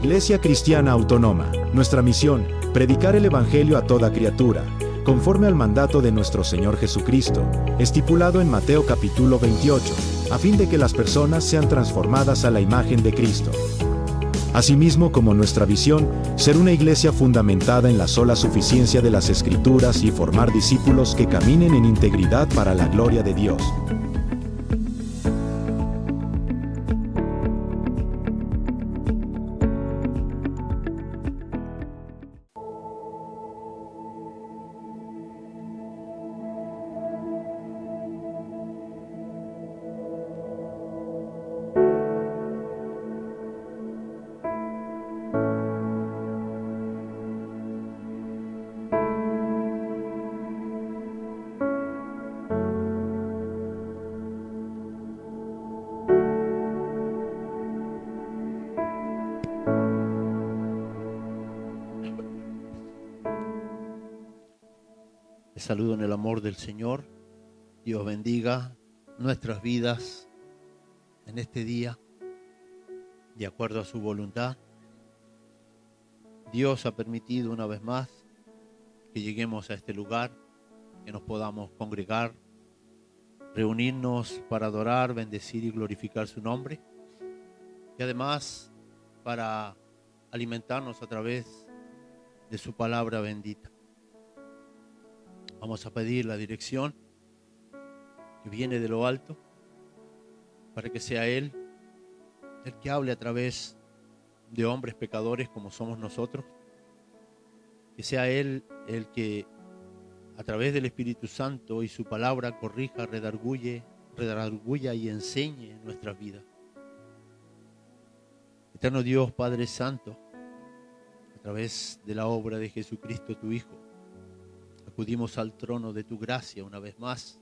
Iglesia Cristiana Autónoma. Nuestra misión, predicar el Evangelio a toda criatura, conforme al mandato de nuestro Señor Jesucristo, estipulado en Mateo capítulo 28, a fin de que las personas sean transformadas a la imagen de Cristo. Asimismo, como nuestra visión, ser una iglesia fundamentada en la sola suficiencia de las Escrituras y formar discípulos que caminen en integridad para la gloria de Dios. Les saludo en el amor del Señor. Dios bendiga nuestras vidas en este día, de acuerdo a su voluntad. Dios ha permitido una vez más que lleguemos a este lugar, que nos podamos congregar, reunirnos para adorar, bendecir y glorificar su nombre, y además para alimentarnos a través de su palabra bendita. Vamos a pedir la dirección que viene de lo alto para que sea Él el que hable a través de hombres pecadores como somos nosotros. Que sea Él el que a través del Espíritu Santo y su palabra corrija, redarguya y enseñe nuestras vidas. Eterno Dios, Padre Santo, a través de la obra de Jesucristo, tu Hijo, acudimos al trono de tu gracia una vez más,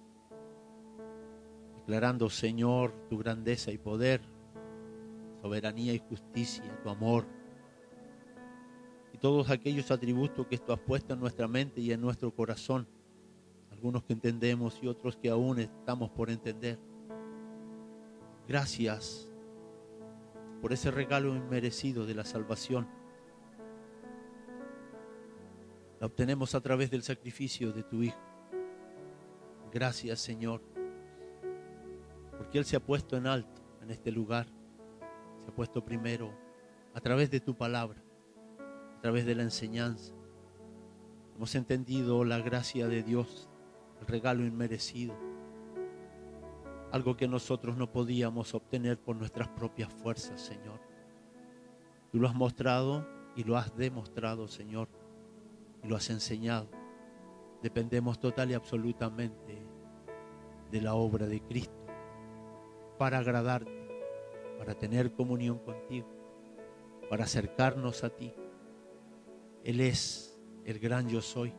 declarando, Señor, tu grandeza y poder, soberanía y justicia, tu amor y todos aquellos atributos que tú has puesto en nuestra mente y en nuestro corazón, algunos que entendemos y otros que aún estamos por entender. Gracias por ese regalo inmerecido de la salvación. La obtenemos a través del sacrificio de tu Hijo. Gracias, Señor, porque Él se ha puesto en alto en este lugar. Se ha puesto primero a través de tu palabra, a través de la enseñanza. Hemos entendido la gracia de Dios, el regalo inmerecido, algo que nosotros no podíamos obtener por nuestras propias fuerzas, Señor. Tú lo has mostrado y lo has demostrado, Señor. Y lo has enseñado. Dependemos total y absolutamente de la obra de Cristo para agradarte, para tener comunión contigo, para acercarnos a ti. Él es el gran yo soy,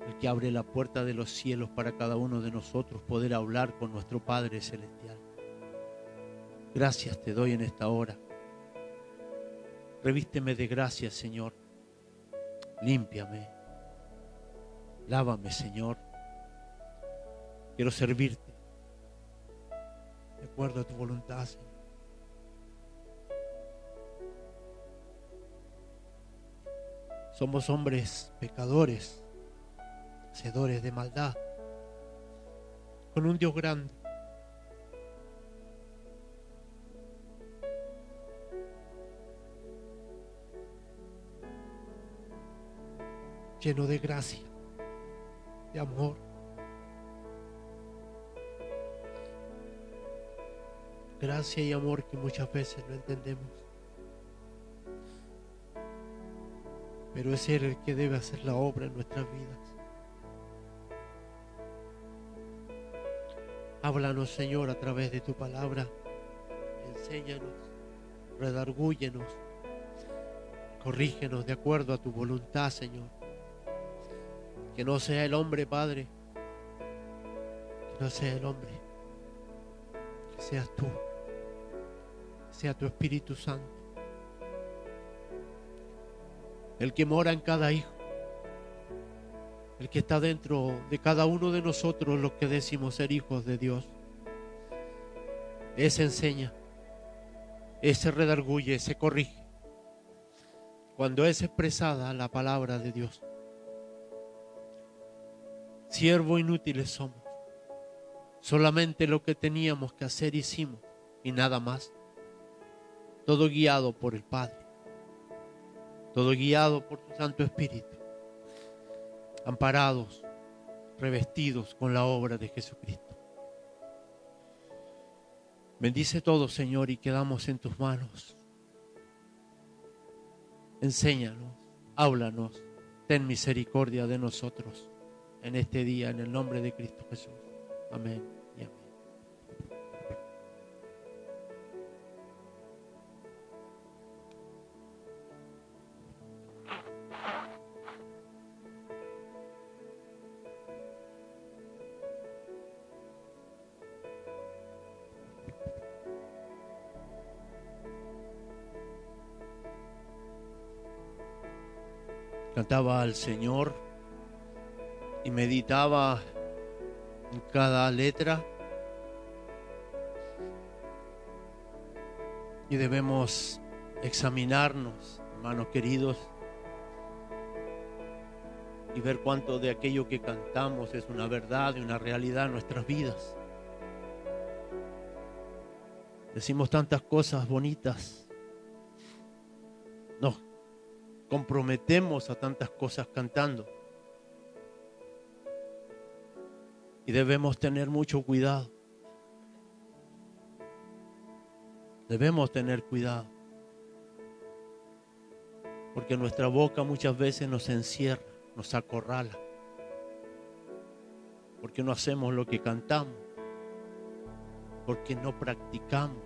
el que abre la puerta de los cielos para cada uno de nosotros poder hablar con nuestro Padre Celestial. Gracias te doy en esta hora. Revísteme de gracia, Señor. Límpiame, lávame, Señor. Quiero servirte de acuerdo a tu voluntad, Señor. Somos hombres pecadores, hacedores de maldad, con un Dios grande. Lleno de gracia, de amor. Gracia y amor que muchas veces no entendemos. Pero es Él el que debe hacer la obra en nuestras vidas. Háblanos, Señor, a través de tu palabra. Enséñanos, redargúyenos, corrígenos de acuerdo a tu voluntad, Señor. Que no sea el hombre, Padre, que no sea el hombre, que seas tú, que sea tu Espíritu Santo, el que mora en cada hijo, el que está dentro de cada uno de nosotros, los que decimos ser hijos de Dios. Ese enseña, ese redarguye, ese corrige, cuando es expresada la palabra de Dios. Siervos inútiles somos. Solamente lo que teníamos que hacer hicimos y nada más. Todo guiado por el Padre. Todo guiado por tu Santo Espíritu. Amparados, revestidos con la obra de Jesucristo. Bendice todo, Señor, y quedamos en tus manos. Enséñanos, háblanos, ten misericordia de nosotros en este día, en el nombre de Cristo Jesús. Amén y amén. Cantaba al Señor y meditaba en cada letra. Y debemos examinarnos, hermanos queridos, y ver cuánto de aquello que cantamos es una verdad y una realidad en nuestras vidas. Decimos tantas cosas bonitas, nos comprometemos a tantas cosas cantando. Y debemos tener mucho cuidado. Debemos tener cuidado. Porque nuestra boca muchas veces nos encierra, nos acorrala. Porque no hacemos lo que cantamos. Porque no practicamos.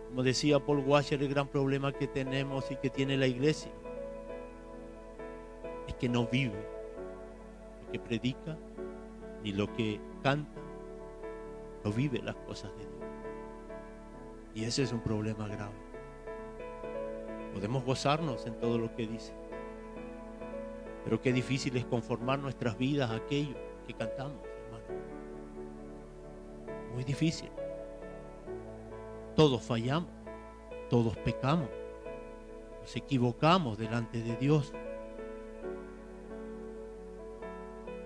Como decía Paul Washer, el gran problema que tenemos y que tiene la iglesia es que no vive lo que predica ni lo que canta, no vive las cosas de Dios. Y ese es un problema grave. Podemos gozarnos en todo lo que dice, pero qué difícil es conformar nuestras vidas a aquello que cantamos, hermano. Muy difícil. Todos fallamos, todos pecamos, nos equivocamos delante de Dios.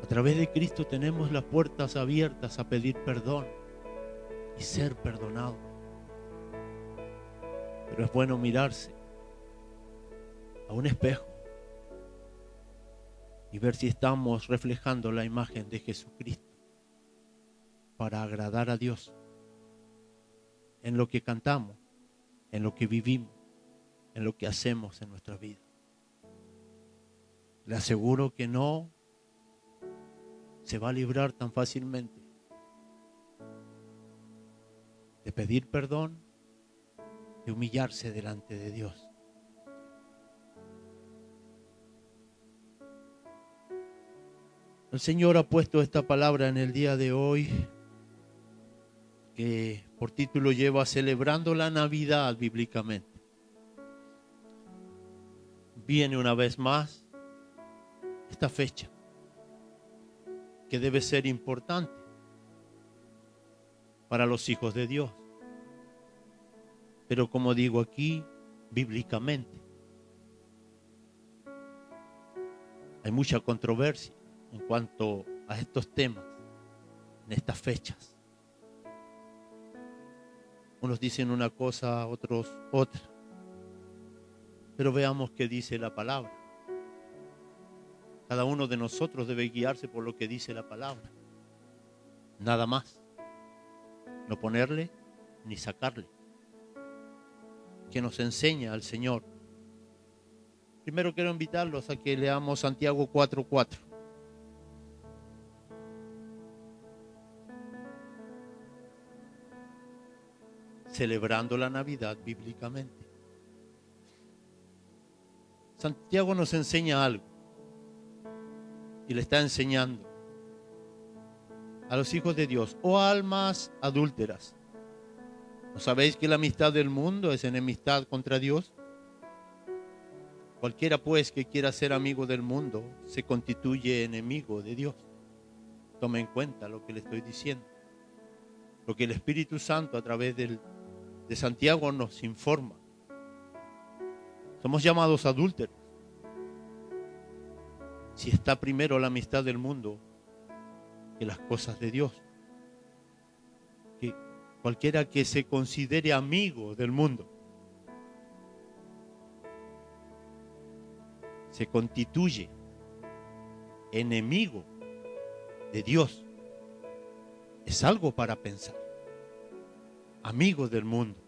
A través de Cristo tenemos las puertas abiertas a pedir perdón y ser perdonados. Pero es bueno mirarse a un espejo y ver si estamos reflejando la imagen de Jesucristo para agradar a Dios. En lo que cantamos, en lo que vivimos, en lo que hacemos en nuestra vida. Le aseguro que no se va a librar tan fácilmente de pedir perdón, de humillarse delante de Dios. El Señor ha puesto esta palabra en el día de hoy, que por título lleva Celebrando la Navidad bíblicamente. Viene una vez más esta fecha que debe ser importante para los hijos de Dios. Pero como digo aquí, bíblicamente. Hay mucha controversia en cuanto a estos temas, en estas fechas. Unos dicen una cosa, otros otra. Pero veamos qué dice la palabra. Cada uno de nosotros debe guiarse por lo que dice la palabra. Nada más. No ponerle ni sacarle. Que nos enseña al Señor. Primero quiero invitarlos a que leamos Santiago 4:4. Celebrando la Navidad bíblicamente. Santiago nos enseña algo y le está enseñando a los hijos de Dios: oh almas adúlteras, ¿no sabéis que la amistad del mundo es enemistad contra Dios? Cualquiera pues que quiera ser amigo del mundo se constituye enemigo de Dios. Tome en cuenta lo que le estoy diciendo, lo que el Espíritu Santo a través de Santiago nos informa. Somos llamados adúlteros. Si está primero la amistad del mundo que las cosas de Dios. Que cualquiera que se considere amigo del mundo se constituye enemigo de Dios. Es algo para pensar. Amigos del mundo.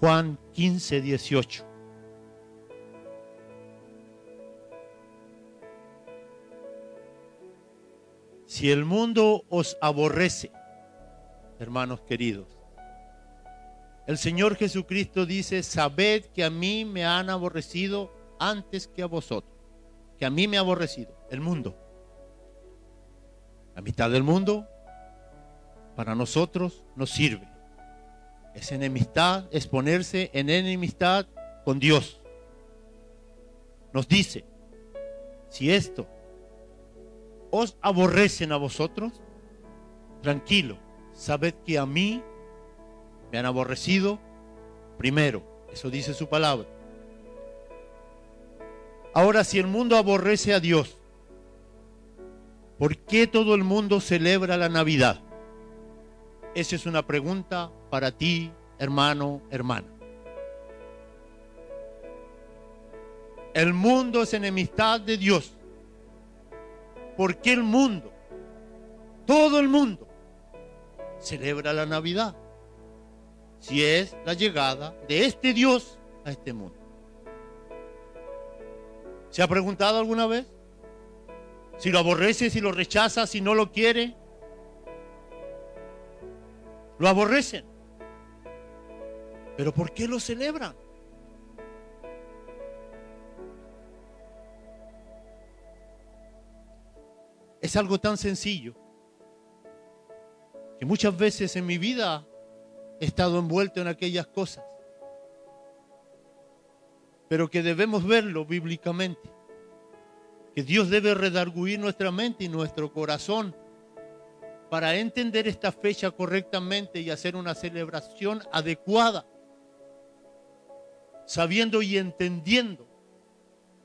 Juan 15, 18. Si el mundo os aborrece, hermanos queridos, el Señor Jesucristo dice, sabed que a mí me han aborrecido antes que a vosotros. Que a mí me ha aborrecido el mundo. La amistad del mundo para nosotros nos sirve. Es enemistad, es ponerse en enemistad con Dios. Nos dice, si esto os aborrecen a vosotros, tranquilo, sabed que a mí me han aborrecido primero. Eso dice su palabra. Ahora, si el mundo aborrece a Dios, ¿por qué todo el mundo celebra la Navidad? Esa es una pregunta para ti, hermano, hermana. El mundo es enemistad de Dios. ¿Por qué el mundo, todo el mundo, celebra la Navidad? Si es la llegada de este Dios a este mundo. ¿Se ha preguntado alguna vez? Si lo aborrece, si lo rechaza, si no lo quiere. Lo aborrecen. ¿Pero por qué lo celebran? Es algo tan sencillo que muchas veces en mi vida he estado envuelto en aquellas cosas, pero que debemos verlo bíblicamente, que Dios debe redarguir nuestra mente y nuestro corazón para entender esta fecha correctamente y hacer una celebración adecuada, sabiendo y entendiendo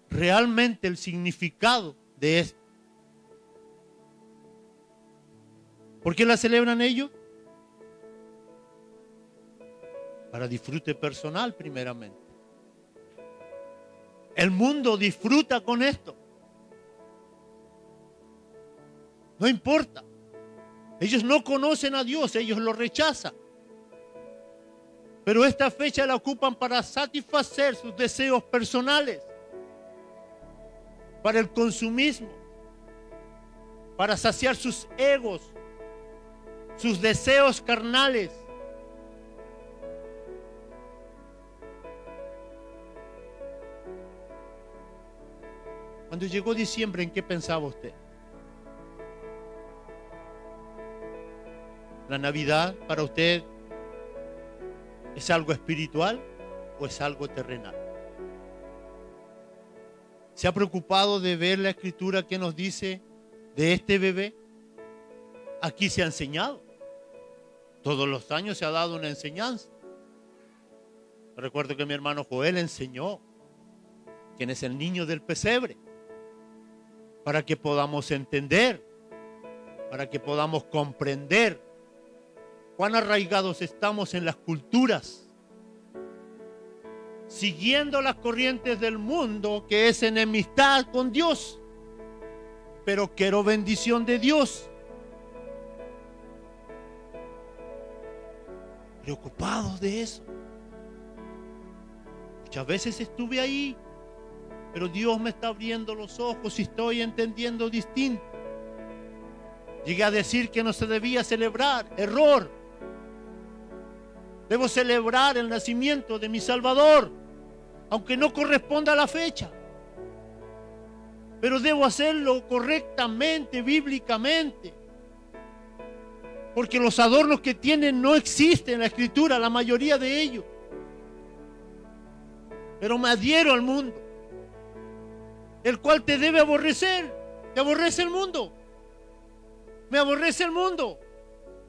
realmente el significado de esto. ¿Por qué la celebran ellos? Para disfrute personal primeramente. El mundo disfruta con esto. No importa. Ellos no conocen a Dios, ellos lo rechazan. Pero esta fecha la ocupan para satisfacer sus deseos personales, para el consumismo, para saciar sus egos, sus deseos carnales. Cuando llegó diciembre, ¿en qué pensaba usted? ¿La Navidad para usted es algo espiritual o es algo terrenal? ¿Se ha preocupado de ver la escritura que nos dice de este bebé? Aquí se ha enseñado. Todos los años se ha dado una enseñanza. Recuerdo que mi hermano Joel enseñó quién es el niño del pesebre, para que podamos entender, para que podamos comprender cuán arraigados estamos en las culturas, siguiendo las corrientes del mundo, que es enemistad con Dios. Pero quiero bendición de Dios. Preocupados de eso. Muchas veces estuve ahí, pero Dios me está abriendo los ojos y estoy entendiendo distinto. Llegué a decir que no se debía celebrar. Error. Debo celebrar el nacimiento de mi Salvador, aunque no corresponda a la fecha. Pero debo hacerlo correctamente, bíblicamente. Porque los adornos que tienen no existen en la Escritura, la mayoría de ellos. Pero me adhiero al mundo, el cual te debe aborrecer. Te aborrece el mundo. Me aborrece el mundo.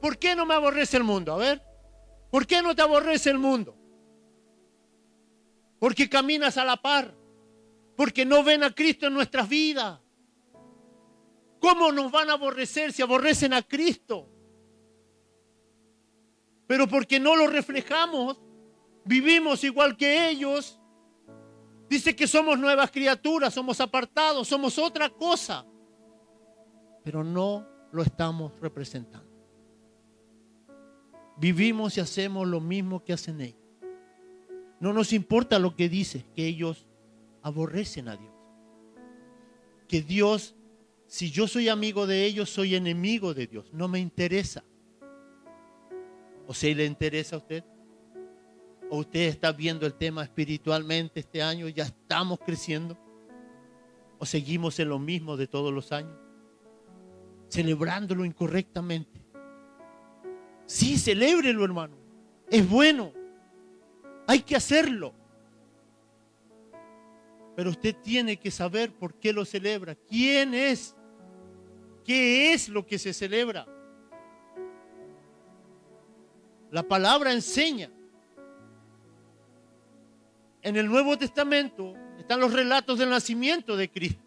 ¿Por qué no me aborrece el mundo? A ver. ¿Por qué no te aborrece el mundo? Porque caminas a la par. Porque no ven a Cristo en nuestras vidas. ¿Cómo nos van a aborrecer si aborrecen a Cristo? Pero porque no lo reflejamos, vivimos igual que ellos. Dice que somos nuevas criaturas, somos apartados, somos otra cosa. Pero no lo estamos representando. Vivimos y hacemos lo mismo que hacen ellos. No nos importa lo que dice, que ellos aborrecen a Dios. Que Dios, si yo soy amigo de ellos, soy enemigo de Dios. No me interesa. ¿O si le interesa a usted? ¿O usted está viendo el tema espiritualmente este año? ¿Ya estamos creciendo? ¿O seguimos en lo mismo de todos los años? Celebrándolo incorrectamente. Sí, celébrelo, hermano. Es bueno. Hay que hacerlo. Pero usted tiene que saber por qué lo celebra. ¿Quién es? ¿Qué es lo que se celebra? La palabra enseña. En el Nuevo Testamento están los relatos del nacimiento de Cristo,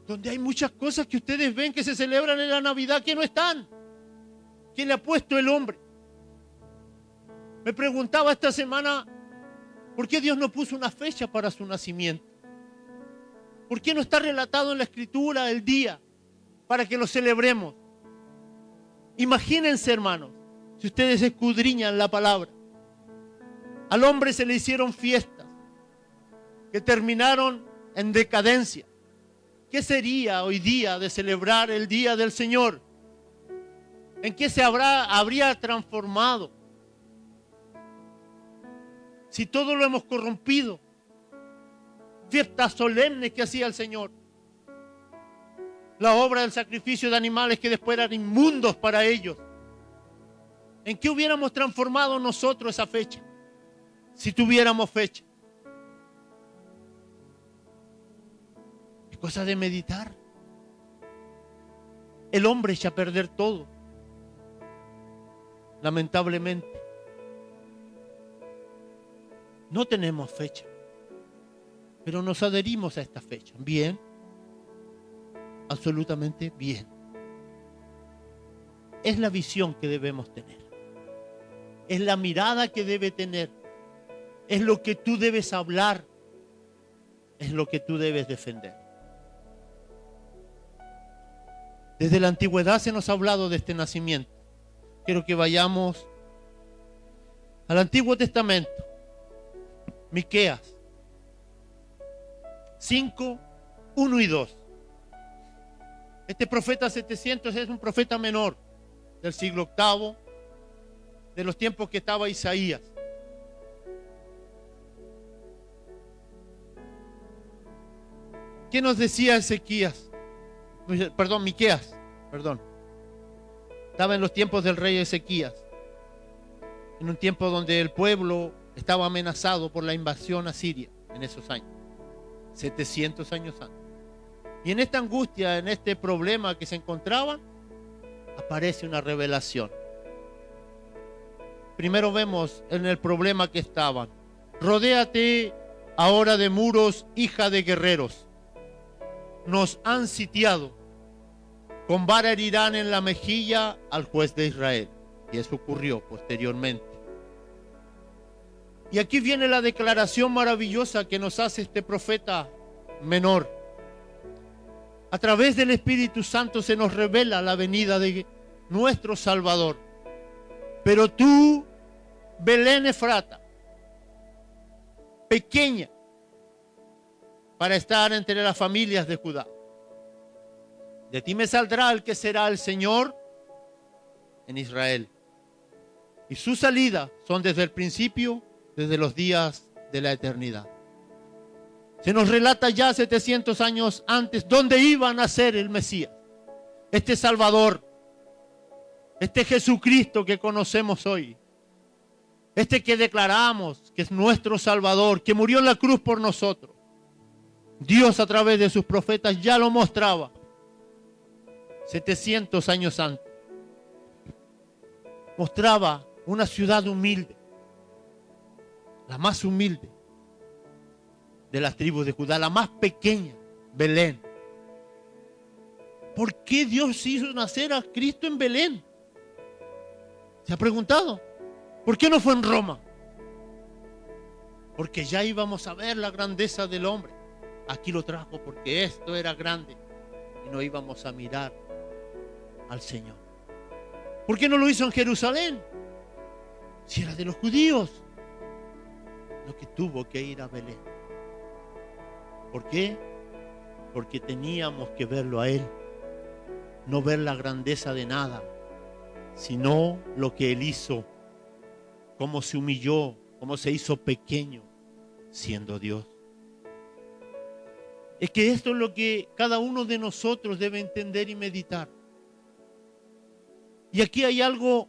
donde hay muchas cosas que ustedes ven que se celebran en la Navidad que no están. ¿Quién le ha puesto el hombre? Me preguntaba esta semana, ¿por qué Dios no puso una fecha para su nacimiento? ¿Por qué no está relatado en la Escritura el día para que lo celebremos? Imagínense, hermanos, si ustedes escudriñan la palabra. Al hombre se le hicieron fiestas que terminaron en decadencia. ¿Qué sería hoy día de celebrar el día del Señor? ¿En qué se habría transformado? Si todo lo hemos corrompido. Fiestas solemnes que hacía el Señor. La obra del sacrificio de animales que después eran inmundos para ellos. ¿En qué hubiéramos transformado nosotros esa fecha? Si tuviéramos fecha. Es cosa de meditar. El hombre echa a perder todo. Lamentablemente. No tenemos fecha. Pero nos adherimos a esta fecha. Bien. Absolutamente bien. Es la visión que debemos tener. Es la mirada que debe tener. Es lo que tú debes hablar. Es lo que tú debes defender. Desde la antigüedad se nos ha hablado de este nacimiento. Quiero que vayamos al Antiguo Testamento. Miqueas 5, 1 y 2. Este profeta 700 es un profeta menor del siglo VIII, de los tiempos que estaba Isaías. ¿Qué nos decía Miqueas? Estaba en los tiempos del rey Ezequías, en un tiempo donde el pueblo estaba amenazado por la invasión asiria en esos años, 700 años antes. Y en esta angustia, en este problema que se encontraban, aparece una revelación. Primero vemos en el problema que estaban. Rodéate ahora de muros, hija de guerreros. Nos han sitiado. Con vara herirán en la mejilla al juez de Israel. Y eso ocurrió posteriormente. Y aquí viene la declaración maravillosa que nos hace este profeta menor. A través del Espíritu Santo se nos revela la venida de nuestro Salvador. Pero tú, Belén Efrata, pequeña para estar entre las familias de Judá, de ti me saldrá el que será el Señor en Israel. Y sus salidas son desde el principio, desde los días de la eternidad. Se nos relata ya 700 años antes dónde iba a nacer el Mesías, este Salvador, este Jesucristo que conocemos hoy, este que declaramos que es nuestro Salvador, que murió en la cruz por nosotros. Dios a través de sus profetas ya lo mostraba 700 años antes. mostraba una ciudad humilde, la más humilde de las tribus de Judá, la más pequeña, Belén. ¿Por qué Dios hizo nacer a Cristo en Belén? ¿Se ha preguntado? ¿Por qué no fue en Roma? Porque ya íbamos a ver la grandeza del hombre. Aquí lo trajo porque esto era grande y no íbamos a mirar al Señor. ¿Por qué no lo hizo en Jerusalén? Si era de los judíos. Lo que tuvo que ir a Belén. ¿Por qué? Porque teníamos que verlo a Él. No ver la grandeza de nada, sino lo que Él hizo, cómo se humilló, cómo se hizo pequeño siendo Dios. Es que esto es lo que cada uno de nosotros debe entender y meditar. Y aquí hay algo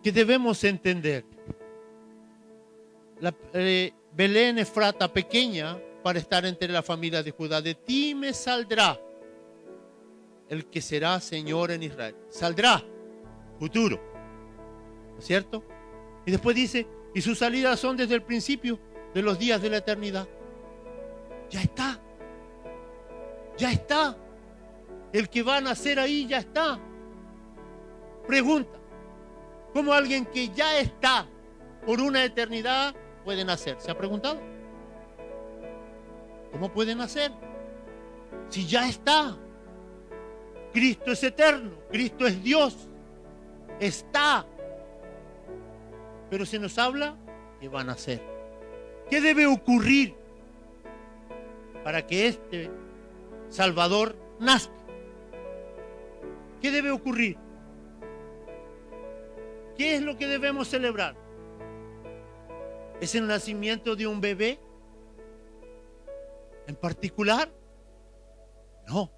que debemos entender. Belén Efrata, pequeña para estar entre la familia de Judá, de ti me saldrá el que será Señor en Israel. Saldrá, futuro, ¿no es cierto? Y después dice, y sus salidas son desde el principio de los días de la eternidad. Ya está, ya está. El que va a nacer ahí ya está. Pregunta, ¿cómo alguien que ya está por una eternidad puede nacer? ¿Se ha preguntado? ¿Cómo puede nacer? Si ya está. Cristo es eterno, Cristo es Dios, está. Pero se nos habla que va a nacer. ¿Qué debe ocurrir para que este Salvador nazca? ¿Qué debe ocurrir? ¿Qué es lo que debemos celebrar? ¿Es el nacimiento de un bebé en particular? No.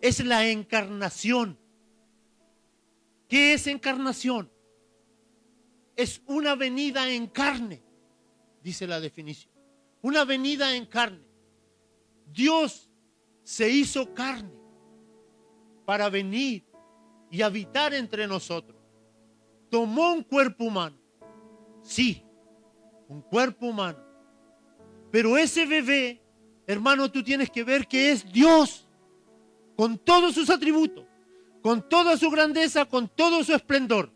Es la encarnación. ¿Qué es encarnación? Es una venida en carne, dice la definición. Una venida en carne. Dios se hizo carne para venir y habitar entre nosotros. Tomó un cuerpo humano. Sí, un cuerpo humano. Pero ese bebé, hermano, tú tienes que ver que es Dios. Con todos sus atributos, con toda su grandeza, con todo su esplendor.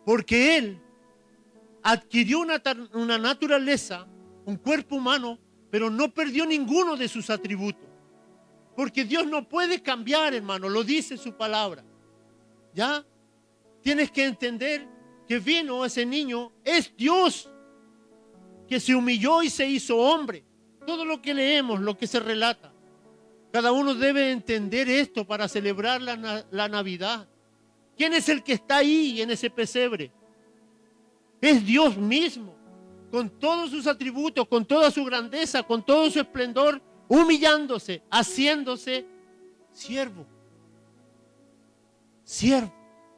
Porque Él adquirió una naturaleza, un cuerpo humano, pero no perdió ninguno de sus atributos. Porque Dios no puede cambiar, hermano, lo dice su palabra. ¿Ya? Tienes que entender que vino ese niño, es Dios, que se humilló y se hizo hombre. Todo lo que leemos, lo que se relata. Cada uno debe entender esto para celebrar la Navidad. ¿Quién es el que está ahí en ese pesebre? Es Dios mismo, con todos sus atributos, con toda su grandeza, con todo su esplendor, humillándose, haciéndose siervo,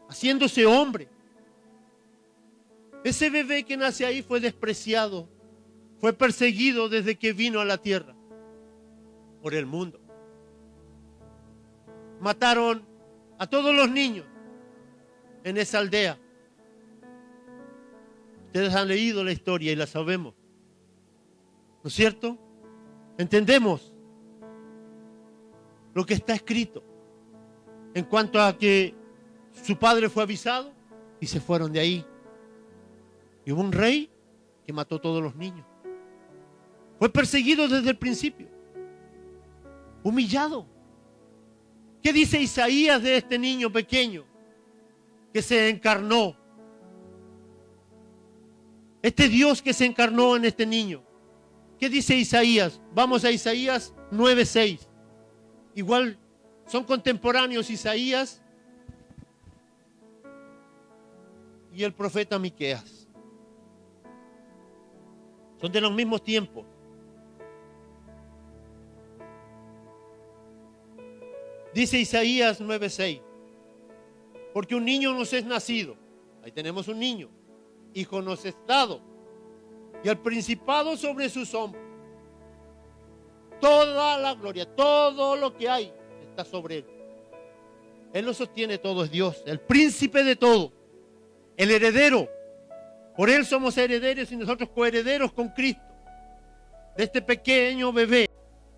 haciéndose hombre. Ese bebé que nace ahí fue despreciado, fue perseguido desde que vino a la tierra por el mundo. Mataron a todos los niños en esa aldea. Ustedes han leído la historia y la sabemos, ¿no es cierto? Entendemos lo que está escrito en cuanto a que su padre fue avisado y se fueron de ahí. Y hubo un rey que mató a todos los niños. Fue perseguido desde el principio, humillado. ¿Qué dice Isaías de este niño pequeño que se encarnó? Este Dios que se encarnó en este niño. ¿Qué dice Isaías? Vamos a Isaías 9:6. Igual son contemporáneos Isaías y el profeta Miqueas. Son de los mismos tiempos. Dice Isaías 9:6, porque un niño nos es nacido, ahí tenemos un niño, hijo nos es dado, y el principado sobre sus hombros. Toda la gloria, todo lo que hay está sobre él. Él lo sostiene todo, es Dios, el príncipe de todo, el heredero. Por Él somos herederos y nosotros coherederos con Cristo. De este pequeño bebé,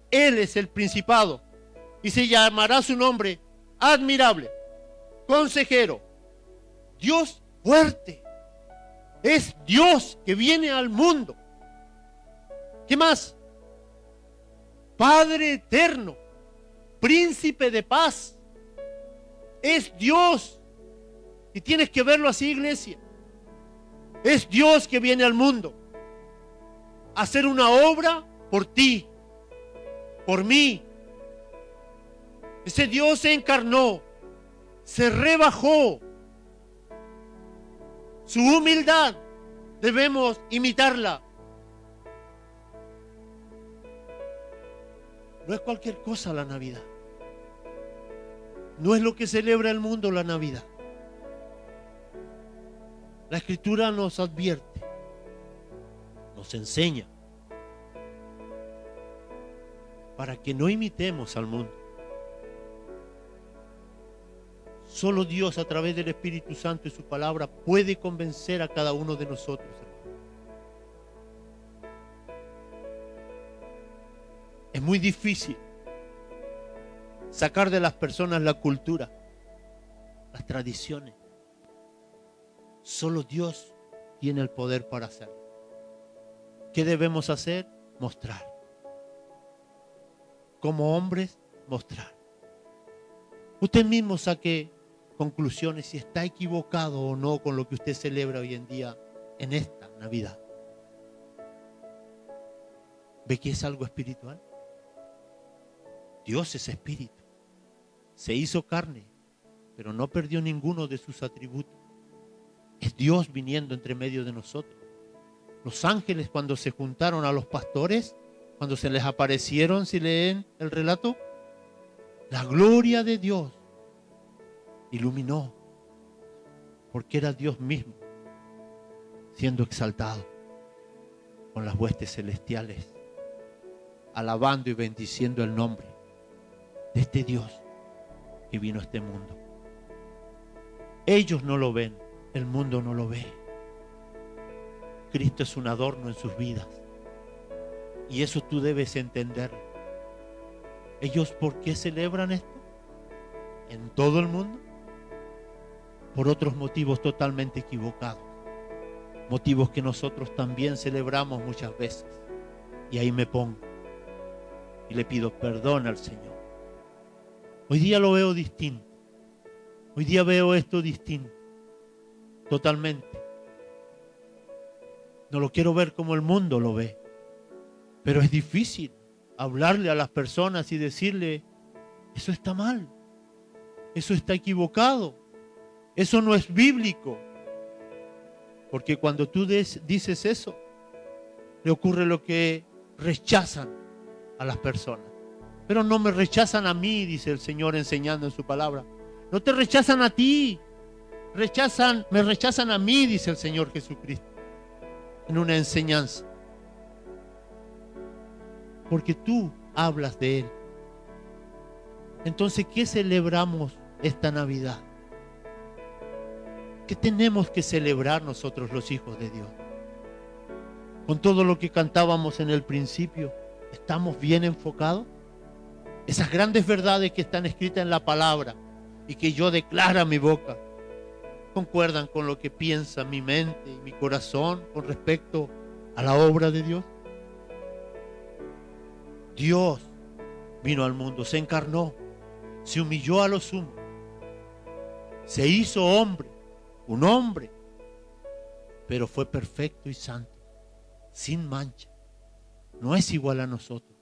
Él es el principado y se llamará su nombre admirable, consejero, Dios fuerte. Es Dios que viene al mundo. ¿Qué más? Padre eterno, príncipe de paz. Es Dios. Y tienes que verlo así, iglesia. Es Dios que viene al mundo a hacer una obra por ti, por mí. Ese Dios se encarnó, se rebajó. Su humildad debemos imitarla. No es cualquier cosa la Navidad. No es lo que celebra el mundo la Navidad. La Escritura nos advierte, nos enseña, para que no imitemos al mundo. Solo Dios, a través del Espíritu Santo y su palabra, puede convencer a cada uno de nosotros, hermano. Es muy difícil sacar de las personas la cultura, las tradiciones. Solo Dios tiene el poder para hacerlo. ¿Qué debemos hacer? Mostrar. Como hombres, mostrar. Usted mismo saque conclusiones si está equivocado o no con lo que usted celebra hoy en día en esta Navidad. ¿Ve que es algo espiritual? Dios es espíritu. Se hizo carne, pero no perdió ninguno de sus atributos. Es Dios viniendo entre medio de nosotros. Los ángeles, cuando se juntaron a los pastores, cuando se les aparecieron, si leen el relato, la gloria de Dios iluminó, porque era Dios mismo siendo exaltado con las huestes celestiales, alabando y bendiciendo el nombre de este Dios que vino a este mundo. Ellos no lo ven, el mundo no lo ve. Cristo es un adorno en sus vidas y eso tú debes entenderlo. ¿Ellos por qué celebran esto? En todo el mundo, por otros motivos totalmente equivocados, motivos que nosotros también celebramos muchas veces. Y ahí me pongo y le pido perdón al Señor. Hoy día lo veo distinto. Hoy día veo esto distinto, totalmente. No lo quiero ver como el mundo lo ve, pero es difícil hablarle a las personas y decirle, eso está mal, eso está equivocado, eso no es bíblico. Porque cuando tú dices eso, le ocurre lo que rechazan a las personas. Pero no me rechazan a mí, dice el Señor enseñando en su palabra. No te rechazan a ti, me rechazan a mí, dice el Señor Jesucristo, en una enseñanza. Porque tú hablas de Él. Entonces, ¿qué celebramos esta Navidad? ¿Qué tenemos que celebrar nosotros los hijos de Dios? Con todo lo que cantábamos en el principio, ¿estamos bien enfocados? Esas grandes verdades que están escritas en la palabra y que yo declaro a mi boca, ¿concuerdan con lo que piensa mi mente y mi corazón con respecto a la obra de Dios? Dios vino al mundo, se encarnó, se humilló a lo sumo, se hizo hombre, un hombre, pero fue perfecto y santo, sin mancha. No es igual a nosotros.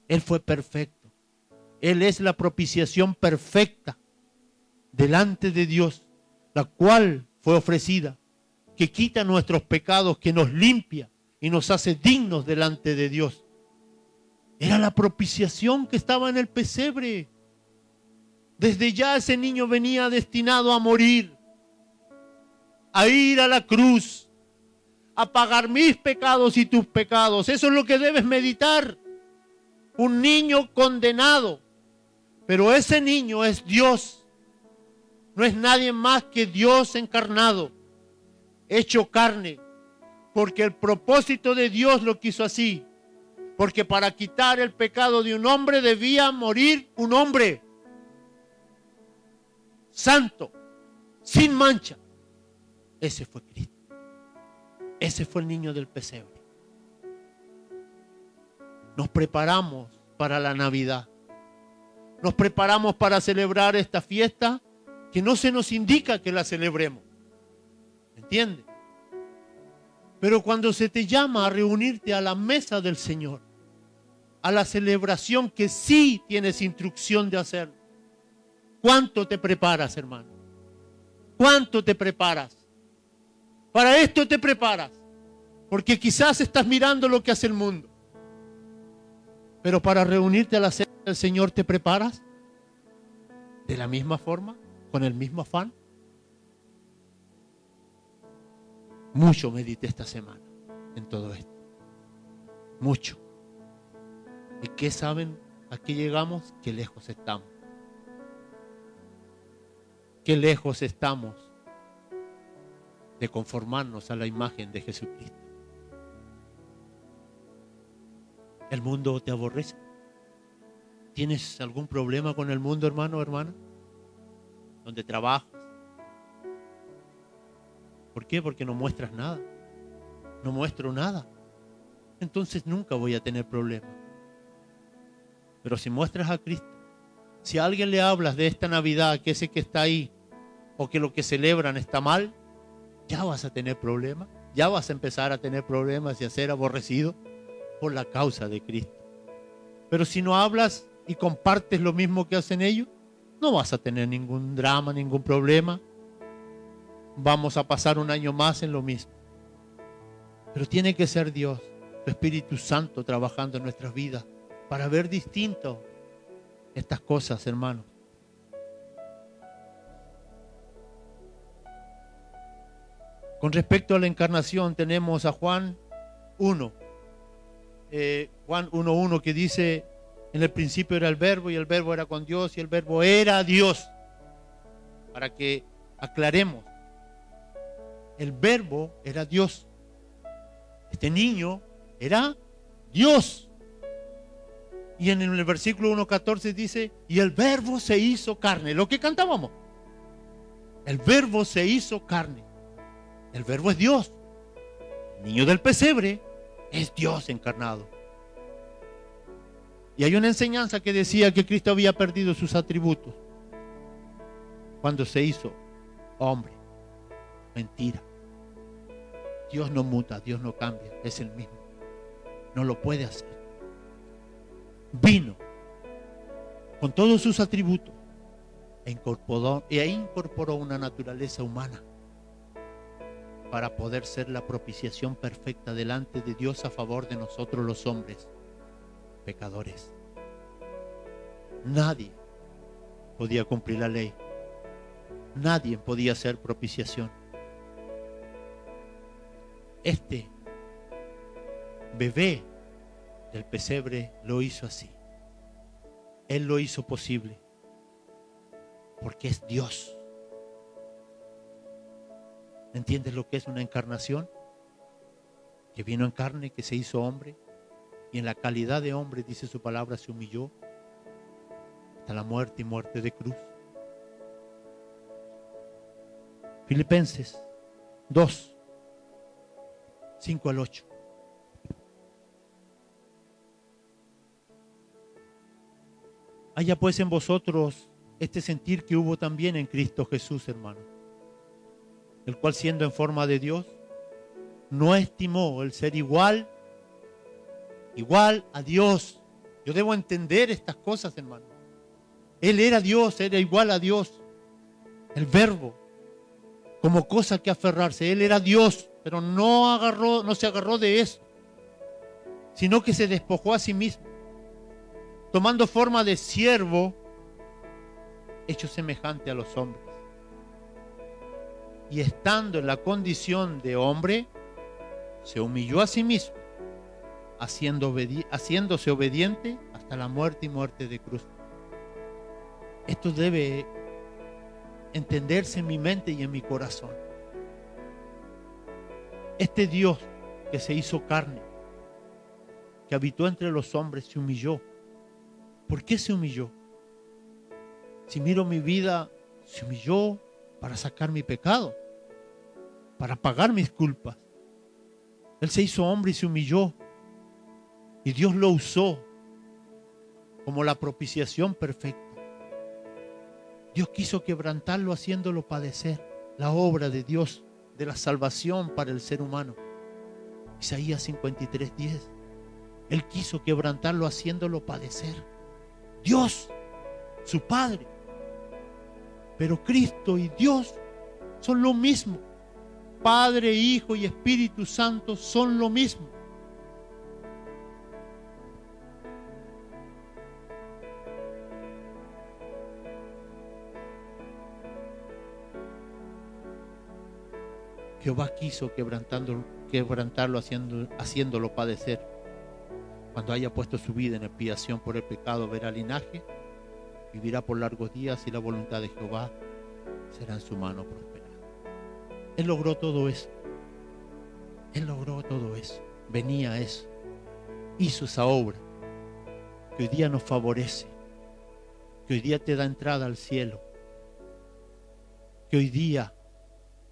Él fue perfecto. Él es la propiciación perfecta delante de Dios, la cual fue ofrecida, que quita nuestros pecados, que nos limpia y nos hace dignos delante de Dios. Era la propiciación que estaba en el pesebre. Desde ya ese niño venía destinado a morir, a ir a la cruz, a pagar mis pecados y tus pecados. Eso es lo que debes meditar. Un niño condenado, pero ese niño es Dios no es nadie más que Dios encarnado, hecho carne, porque el propósito de Dios lo quiso así, porque para quitar el pecado de un hombre debía morir un hombre santo, sin mancha. Ese fue Cristo. Ese fue el niño del pesebre. Nos preparamos para la Navidad. Nos preparamos para celebrar esta fiesta que no se nos indica que la celebremos. ¿Entiendes? Pero cuando se te llama a reunirte a la mesa del Señor, a la celebración que sí tienes instrucción de hacer, ¿cuánto te preparas, hermano? ¿Cuánto te preparas? Para esto te preparas, porque quizás estás mirando lo que hace el mundo. Pero para reunirte a la cena del Señor, ¿te preparas? ¿De la misma forma? ¿Con el mismo afán? Mucho medité esta semana en todo esto. Mucho. ¿Y qué saben? ¿A qué llegamos? Qué lejos estamos. Qué lejos estamos de conformarnos a la imagen de Jesucristo. ¿El mundo te aborrece? ¿Tienes algún problema con el mundo, hermano o hermana? ¿Dónde trabajas? ¿Por qué? Porque no muestras nada. No muestro nada. Entonces nunca voy a tener problemas. Pero si muestras a Cristo, si a alguien le hablas de esta Navidad, que ese que está ahí, o que lo que celebran está mal, ya vas a tener problemas. Ya vas a empezar a tener problemas y a ser aborrecido por la causa de Cristo. Pero si no hablas y compartes lo mismo que hacen ellos, no vas a tener ningún drama, ningún problema. Vamos a pasar un año más en lo mismo. Pero tiene que ser Dios, tu Espíritu Santo trabajando en nuestras vidas para ver distinto estas cosas, hermanos. Con respecto a la encarnación tenemos a Juan 1. Juan 1:1 que dice: en el principio era el verbo y el verbo era con Dios y el verbo era Dios. Para que aclaremos, el verbo era Dios. Este niño era Dios. Y en el versículo 1:14 dice: y el verbo se hizo carne. Lo que cantábamos. El verbo se hizo carne. El verbo es Dios. El niño del pesebre es Dios encarnado. Y hay una enseñanza que decía que Cristo había perdido sus atributos cuando se hizo hombre. Mentira. Dios no muta, Dios no cambia, es el mismo. No lo puede hacer. Vino con todos sus atributos e incorporó una naturaleza humana para poder ser la propiciación perfecta delante de Dios a favor de nosotros los hombres pecadores. Nadie podía cumplir la ley. Nadie podía hacer propiciación. Este bebé del pesebre lo hizo así. Él lo hizo posible porque es Dios. ¿Entiendes lo que es una encarnación? Que vino en carne, que se hizo hombre y en la calidad de hombre, dice su palabra, se humilló hasta la muerte y muerte de cruz. Filipenses 2, 5 al 8. Haya pues en vosotros este sentir que hubo también en Cristo Jesús, hermano, el cual siendo en forma de Dios, no estimó el ser igual a Dios. Yo debo entender estas cosas, hermano. Él era Dios, era igual a Dios. El verbo, como cosa que aferrarse. Él era Dios, pero no se agarró de eso, sino que se despojó a sí mismo, tomando forma de siervo, hecho semejante a los hombres. Y estando en la condición de hombre, se humilló a sí mismo, haciéndose obediente hasta la muerte y muerte de cruz. Esto debe entenderse en mi mente y en mi corazón. Este Dios que se hizo carne, que habitó entre los hombres, se humilló. ¿Por qué se humilló? Si miro mi vida, se humilló para sacar mi pecado, para pagar mis culpas. Él se hizo hombre y se humilló. Y Dios lo usó como la propiciación perfecta. Dios quiso quebrantarlo haciéndolo padecer. La obra de Dios, de la salvación para el ser humano. Isaías 53:10. Él quiso quebrantarlo haciéndolo padecer. Dios, su Padre. Pero Cristo y Dios son lo mismo. Padre, Hijo y Espíritu Santo son lo mismo. Jehová quiso quebrantarlo haciéndolo padecer. Cuando haya puesto su vida en expiación por el pecado, verá linaje, vivirá por largos días y la voluntad de Jehová será en su mano prosperada. Él logró todo eso. Él logró todo eso. Venía eso. Hizo esa obra que hoy día nos favorece, que hoy día te da entrada al cielo, que hoy día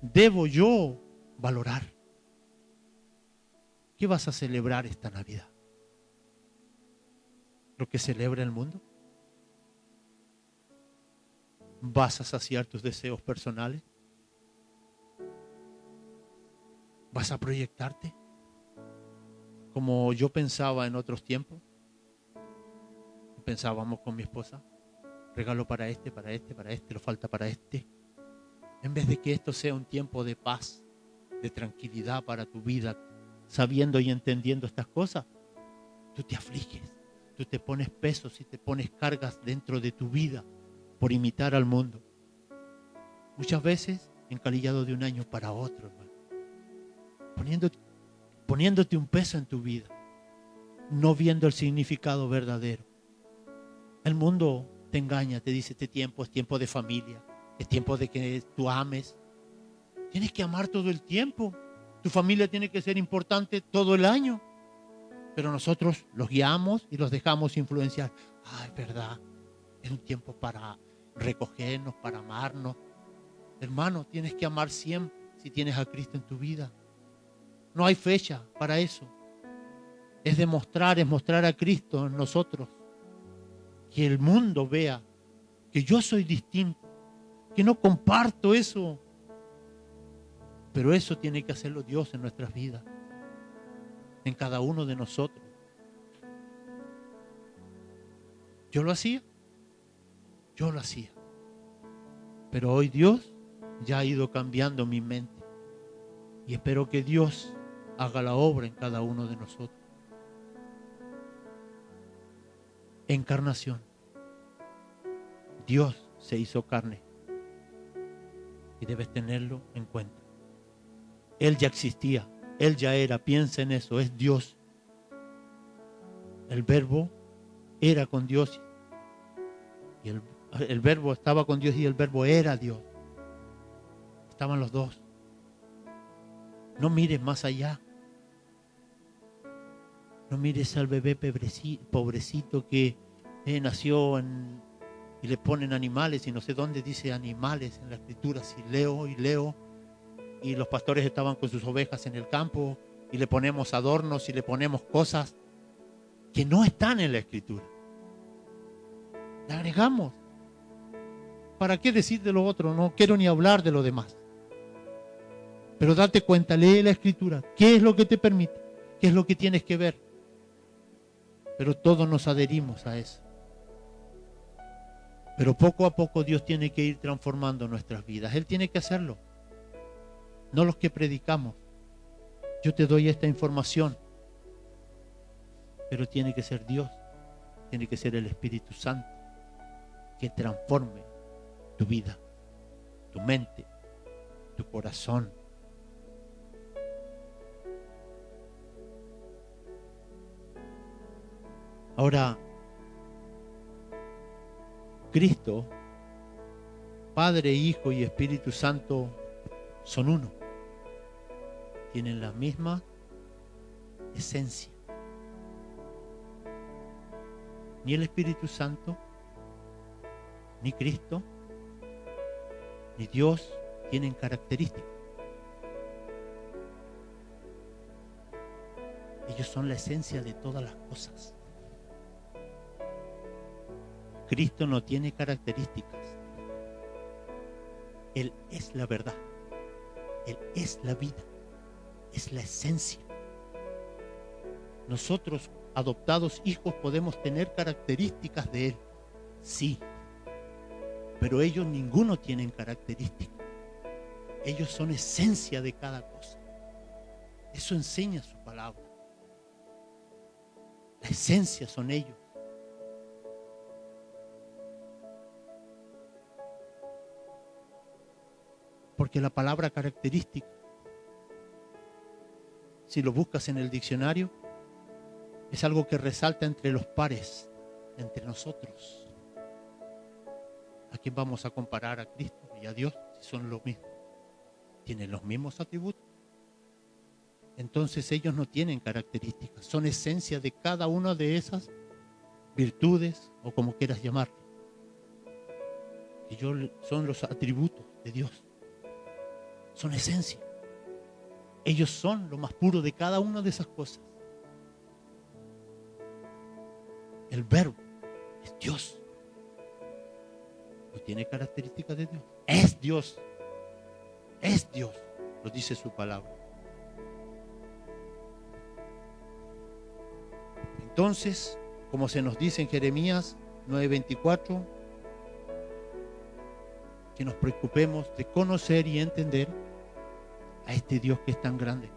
debo yo valorar. ¿Qué vas a celebrar esta Navidad? ¿Lo que celebra el mundo? ¿Vas a saciar tus deseos personales? ¿Vas a proyectarte? Como yo pensaba en otros tiempos. Pensábamos con mi esposa, regalo para este, lo falta para este. En vez de que esto sea un tiempo de paz, de tranquilidad para tu vida, sabiendo y entendiendo estas cosas, tú te afliges, tú te pones pesos y te pones cargas dentro de tu vida por imitar al mundo. Muchas veces encalillado de un año para otro, hermano, poniéndote un peso en tu vida, no viendo el significado verdadero. El mundo te engaña, te dice: este tiempo es tiempo de familia, es tiempo de que tú ames. Tienes que amar todo el tiempo. Tu familia tiene que ser importante todo el año. Pero nosotros los guiamos y los dejamos influenciar. Es verdad, es un tiempo para recogernos, para amarnos. Hermano, tienes que amar siempre si tienes a Cristo en tu vida. No hay fecha para eso. Es mostrar a Cristo en nosotros. Que el mundo vea que yo soy distinto, que no comparto eso. Pero eso tiene que hacerlo Dios en nuestras vidas, en cada uno de nosotros. Yo lo hacía. Pero hoy Dios ya ha ido cambiando mi mente. Y espero que Dios haga la obra en cada uno de nosotros. Encarnación. Dios se hizo carne. Y debes tenerlo en cuenta. Él ya existía. Él ya era. Piensa en eso. Es Dios. El Verbo era con Dios. Y el Verbo estaba con Dios y el Verbo era Dios. Estaban los dos. No mires más allá. No mires al bebé pobrecito que nació y le ponen animales y no sé dónde dice animales en la escritura. Si leo y los pastores estaban con sus ovejas en el campo y le ponemos adornos y le ponemos cosas que no están en la escritura. Le agregamos. ¿Para qué decir de lo otro? No quiero ni hablar de lo demás. Pero date cuenta, lee la escritura. ¿Qué es lo que te permite? ¿Qué es lo que tienes que ver? Pero todos nos adherimos a eso. Pero poco a poco Dios tiene que ir transformando nuestras vidas. Él tiene que hacerlo. No los que predicamos. Yo te doy esta información. Pero tiene que ser Dios. Tiene que ser el Espíritu Santo que transforme tu vida, tu mente, tu corazón. Ahora, Cristo Padre, Hijo y Espíritu Santo son uno. Tienen la misma esencia. Ni el Espíritu Santo, ni Cristo, ni Dios tienen características. Ellos son la esencia de todas las cosas. Cristo no tiene características. Él es la verdad. Él es la vida. Es la esencia. Nosotros, adoptados hijos, podemos tener características de Él. Sí. Pero ellos ninguno tienen características. Ellos son esencia de cada cosa. Eso enseña su palabra. La esencia son ellos. Porque la palabra característica, si lo buscas en el diccionario, es algo que resalta entre los pares, entre nosotros. ¿A quién vamos a comparar? ¿A Cristo y a Dios? Si son lo mismo. Tienen los mismos atributos. Entonces ellos no tienen características, son esencia de cada una de esas virtudes o como quieras llamarlo. Ellos son los atributos de Dios, son esencia. Ellos son lo más puro de cada una de esas cosas. El Verbo es Dios. No tiene características de Dios. Es Dios. Es Dios, lo dice su palabra. Entonces, como se nos dice en Jeremías 9:24, que nos preocupemos de conocer y entender a este Dios que es tan grande.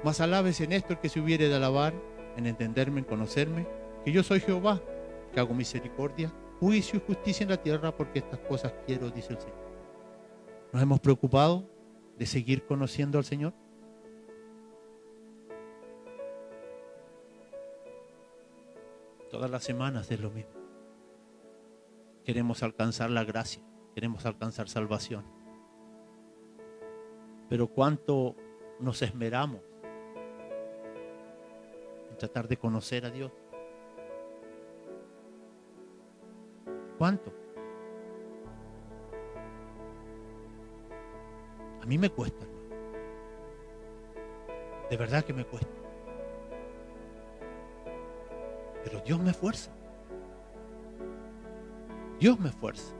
Mas alábese en esto el que se hubiere de alabar, en entenderme, en conocerme, que yo soy Jehová, que hago misericordia, juicio y justicia en la tierra, porque estas cosas quiero, dice el Señor. ¿Nos hemos preocupado de seguir conociendo al Señor? Todas las semanas es lo mismo. Queremos alcanzar la gracia, queremos alcanzar salvación. Pero cuánto nos esmeramos en tratar de conocer a Dios. ¿Cuánto? A mí me cuesta, hermano. De verdad que me cuesta. Pero Dios me fuerza. Dios me fuerza.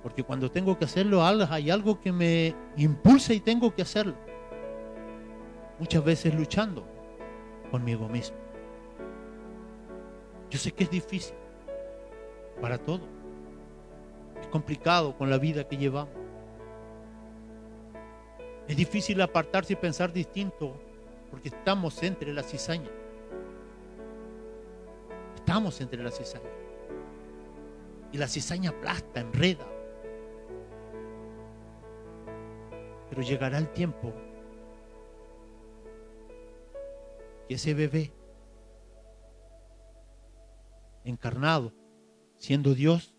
Porque cuando tengo que hacerlo, hay algo que me impulsa y tengo que hacerlo. Muchas veces luchando conmigo mismo. Yo sé que es difícil para todos. Es complicado con la vida que llevamos. Es difícil apartarse y pensar distinto porque estamos entre la cizaña. Estamos entre la cizaña. Y la cizaña aplasta, enreda. Pero llegará el tiempo que ese bebé encarnado, siendo Dios,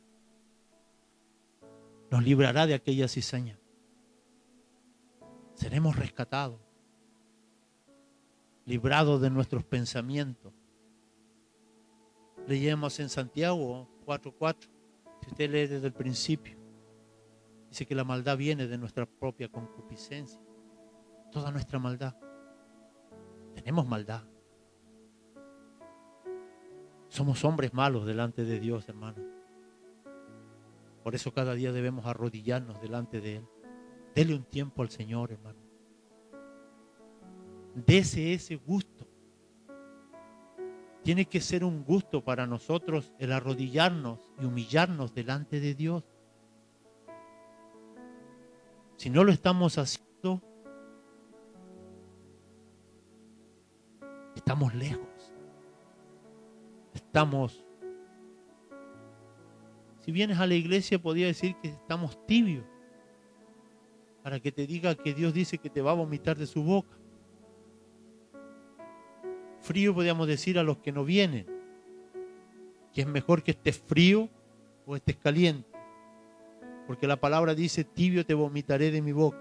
nos librará de aquella cizaña. Seremos rescatados, librados de nuestros pensamientos. Leemos en Santiago 4:4, si usted lee desde el principio, dice que la maldad viene de nuestra propia concupiscencia. Toda nuestra maldad. Tenemos maldad. Somos hombres malos delante de Dios, hermano. Por eso cada día debemos arrodillarnos delante de Él. Dele un tiempo al Señor, hermano. Dese ese gusto. Tiene que ser un gusto para nosotros el arrodillarnos y humillarnos delante de Dios. Si no lo estamos haciendo, estamos lejos. Si vienes a la iglesia, podría decir que estamos tibios. Para que te diga que Dios dice que te va a vomitar de su boca. Frío podríamos decir a los que no vienen. Que es mejor que estés frío o estés caliente. Porque la palabra dice, tibio te vomitaré de mi boca.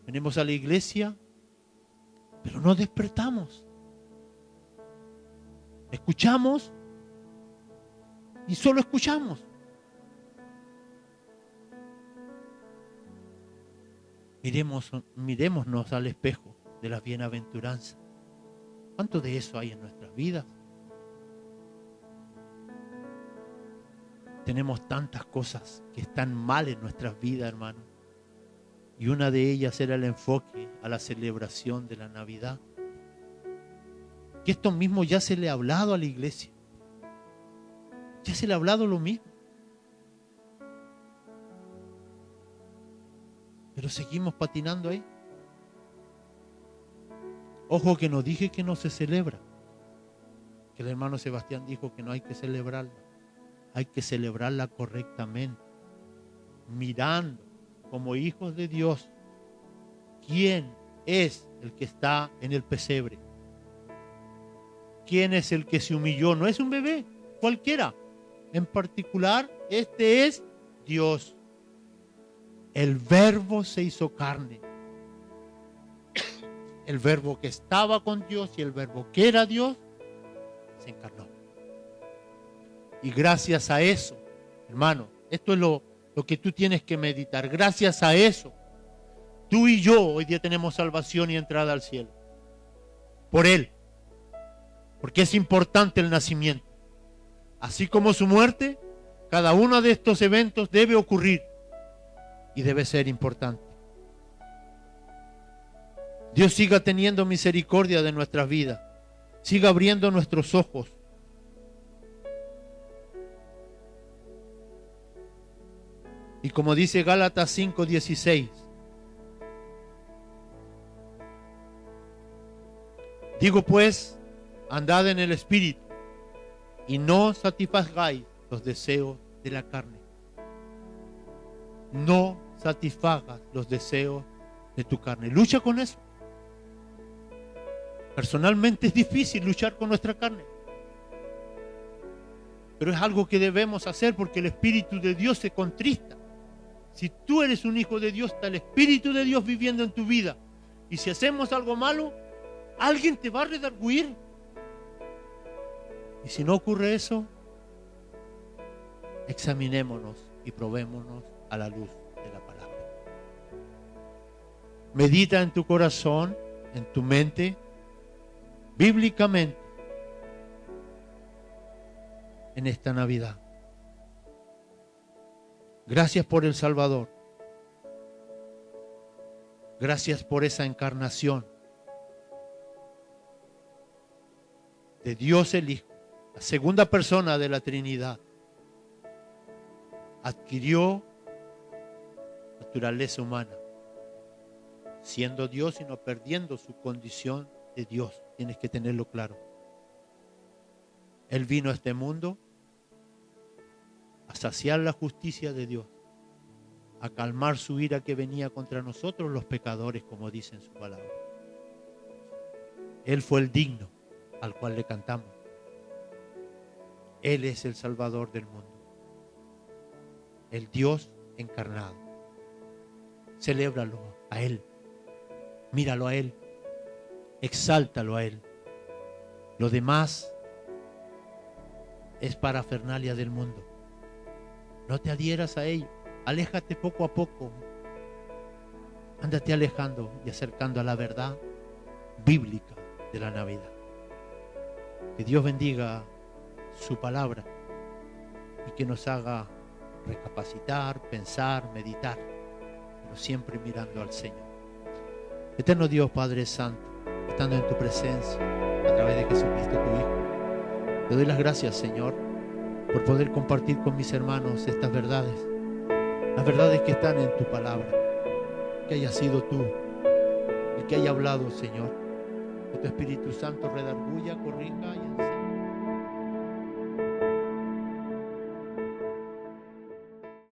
Venimos a la iglesia, pero no despertamos. Escuchamos y solo escuchamos. Mirémonos al espejo de las bienaventuranzas. ¿Cuánto de eso hay en nuestras vidas? Tenemos tantas cosas que están mal en nuestras vidas, hermano. Y una de ellas era el enfoque a la celebración de la Navidad. Que esto mismo ya se le ha hablado a la iglesia. Ya se le ha hablado lo mismo. Pero seguimos patinando ahí. Ojo que no dije que no se celebra. Que el hermano Sebastián dijo que no hay que celebrarla. Hay que celebrarla correctamente. Mirando como hijos de Dios quién es el que está en el pesebre. ¿Quién es el que se humilló? No es un bebé, cualquiera. En particular, este es Dios. El Verbo se hizo carne. El Verbo que estaba con Dios y el Verbo que era Dios se encarnó. Y gracias a eso, hermano, esto es lo que tú tienes que meditar. Gracias a eso, tú y yo hoy día tenemos salvación y entrada al cielo. Por Él. Porque es importante el nacimiento. Así como su muerte, cada uno de estos eventos debe ocurrir y debe ser importante. Dios siga teniendo misericordia de nuestras vidas. Siga abriendo nuestros ojos. Y como dice Gálatas 5:16, digo pues, andad en el Espíritu y no satisfagáis los deseos de la carne. No satisfagas los deseos de tu carne. Lucha con eso. Personalmente es difícil luchar con nuestra carne. Pero es algo que debemos hacer porque el Espíritu de Dios se contrista. Si tú eres un hijo de Dios, está el Espíritu de Dios viviendo en tu vida. Y si hacemos algo malo, alguien te va a redarguir. Y si no ocurre eso, examinémonos y probémonos a la luz de la palabra. Medita en tu corazón, en tu mente, bíblicamente, en esta Navidad. Gracias por el Salvador. Gracias por esa encarnación de Dios el Hijo, la segunda persona de la Trinidad. Adquirió naturaleza humana, siendo Dios y no perdiendo su condición de Dios. Tienes que tenerlo claro. Él vino a este mundo a saciar la justicia de Dios, a calmar su ira que venía contra nosotros los pecadores, como dice en su palabra. Él fue el digno al cual le cantamos. Él es el Salvador del mundo, el Dios encarnado. Celébralo a Él, míralo a Él, exáltalo a Él. Lo demás es parafernalia del mundo. No te adhieras a ello. Aléjate poco a poco. Ándate alejando y acercando a la verdad bíblica de la Navidad. Que Dios bendiga su palabra y que nos haga recapacitar, pensar, meditar, pero siempre mirando al Señor. Eterno Dios, Padre Santo, estando en tu presencia a través de Jesucristo tu Hijo, te doy las gracias, Señor, por poder compartir con mis hermanos estas verdades, las verdades que están en tu palabra. Que haya sido tú el que haya hablado, Señor, que tu Espíritu Santo redarguya, corrija y enseñe.